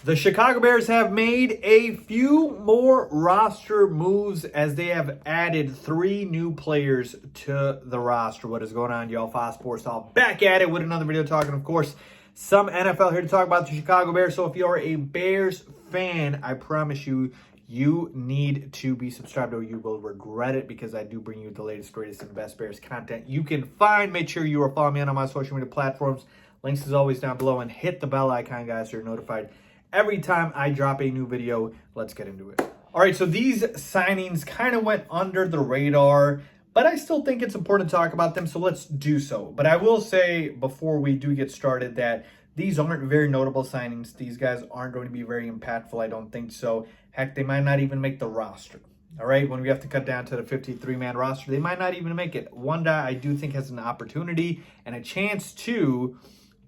The Chicago Bears have made a few more roster moves as they have added 3 new players to the roster. What is going on, y'all? Faiz Sports all back at it with another video talking, of course, some NFL here to talk about the Chicago Bears. So if you're a Bears fan, I promise you, you need to be subscribed or you will regret it, because I do bring you the latest, greatest, and best Bears content you can find. Make sure you are following me on my social media platforms. Links is always down below, and hit the bell icon, guys, so you're notified every time I drop a new video. Let's get into it. All right, so these signings kind of went under the radar, but I still think it's important to talk about them, so let's do so. But I will say before we do get started that these aren't very notable signings. These guys aren't going to be very impactful, I don't think so. Heck, they might not even make the roster. All right, when we have to cut down to the 53-man roster, they might not even make it. One guy I do think has an opportunity and a chance to,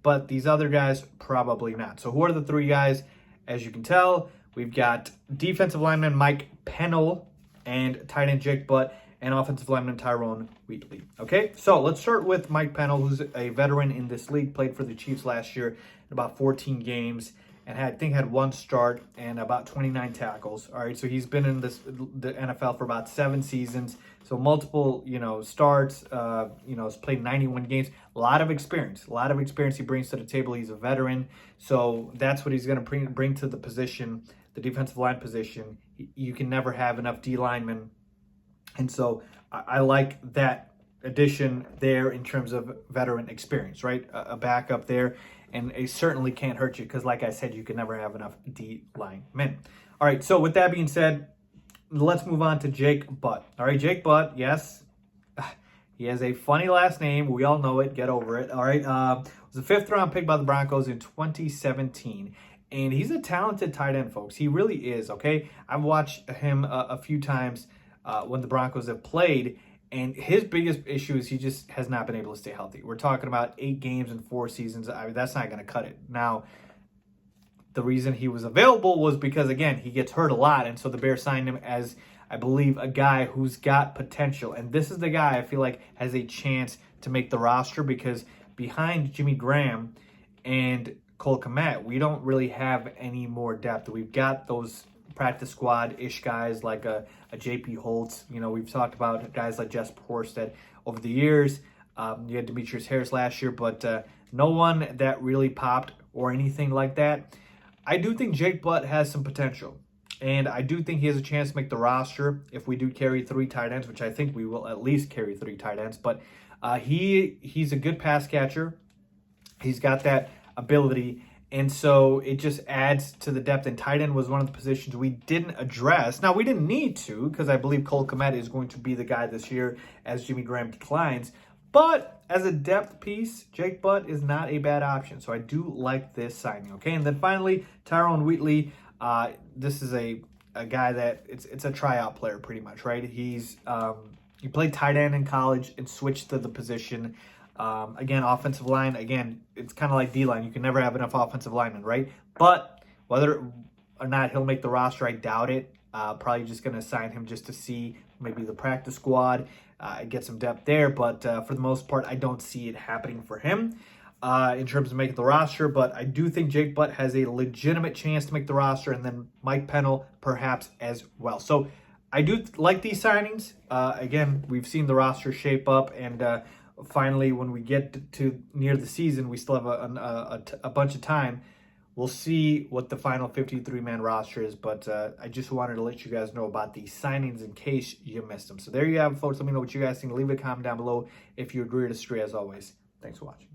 but these other guys, probably not. So who are the 3 guys? As you can tell, we've got defensive lineman Mike Pennell and tight end Jake Butt and offensive lineman Tyrone Wheatley. Okay, so let's start with Mike Pennell, who's a veteran in this league, played for the Chiefs last year in about 14 games, and had 1 start and about 29 tackles. All right, so he's been in the NFL for about 7 seasons. So multiple, starts, has played 91 games. A lot of experience he brings to the table. He's a veteran. So that's what he's going to bring to the position, the defensive line position. You can never have enough D linemen. And so I like that addition there in terms of veteran experience, right? A backup there. And it certainly can't hurt you because, like I said, you can never have enough D linemen. All right, so with that being said, let's move on to Jake Butt. All right, Jake Butt, yes, he has a funny last name. We all know it. Get over it. All right, was a 5th-round pick by the Broncos in 2017. And he's a talented tight end, folks. He really is, okay? I've watched him a few times when the Broncos have played, and his biggest issue is he just has not been able to stay healthy. We're talking about 8 games in 4 seasons. I mean, that's not going to cut it. Now, the reason he was available was because, again, he gets hurt a lot, and so the Bears signed him as, I believe, a guy who's got potential. And this is the guy I feel like has a chance to make the roster, because behind Jimmy Graham and Cole Kmet, we don't really have any more depth. We've got those practice squad-ish guys like a J.P. Holtz. We've talked about guys like Jess Porstead over the years. You had Demetrius Harris last year, but no one that really popped or anything like that. I do think Jake Butt has some potential, and I do think he has a chance to make the roster if we do carry 3 tight ends, which I think we will at least carry 3 tight ends. But he's a good pass catcher. He's got that ability, and so it just adds to the depth. And tight end was one of the positions we didn't address. Now, we didn't need to, because I believe Cole Kmet is going to be the guy this year as Jimmy Graham declines. But as a depth piece, Jake Butt is not a bad option. So I do like this signing, okay? And then finally, Tyrone Wheatley. This is a guy that it's a tryout player pretty much, right? He played tight end in college and switched to the position. Again, offensive line, again, it's kind of like D-line. You can never have enough offensive linemen, right? But whether or not he'll make the roster, I doubt it. Probably just going to sign him just to see maybe the practice squad, get some depth there. But for the most part, I don't see it happening for him in terms of making the roster. But I do think Jake Butt has a legitimate chance to make the roster, and then Mike Pennell perhaps as well. So I do like these signings. Again, we've seen the roster shape up, and finally, when we get to near the season, we still have a bunch of time. We'll see what the final 53-man roster is, but I just wanted to let you guys know about these signings in case you missed them. So there you have it, folks. Let me know what you guys think. Leave a comment down below if you agree or disagree, as always. Thanks for watching.